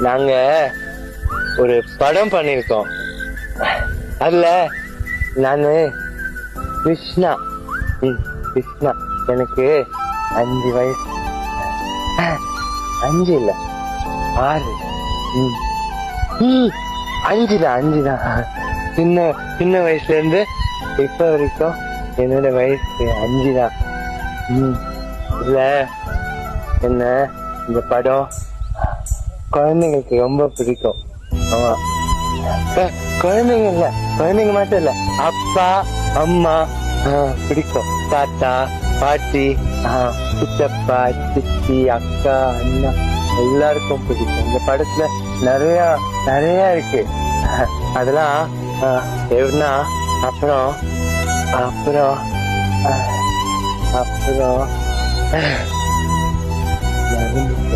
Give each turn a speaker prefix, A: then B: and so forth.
A: நாங்க ஒரு படம் பண்ணிருக்கோம். அதுல நானு கிருஷ்ணா. கிருஷ்ணா. எனக்கு 5 வயசு. 5 இல்ல 6. 5தான். சின்ன வயசுல இருந்து இப்ப வரைக்கும் என்னோட வயசு 5தான். இல்ல என்ன இந்த படம் குழந்தைங்களுக்கு ரொம்ப பிடிக்கும். ஆமா, குழந்தைங்க இல்ல, குழந்தைங்க மட்டும் இல்ல, அப்பா அம்மா பிடிக்கும். தாத்தா பாட்டி சித்தப்பா சித்தி அக்கா அண்ணா எல்லாருக்கும் பிடிக்கும். இந்த படத்துல நிறைய இருக்கு. அதெல்லாம் எப்படின்னா அப்புறம் அப்புறம் அப்புறம்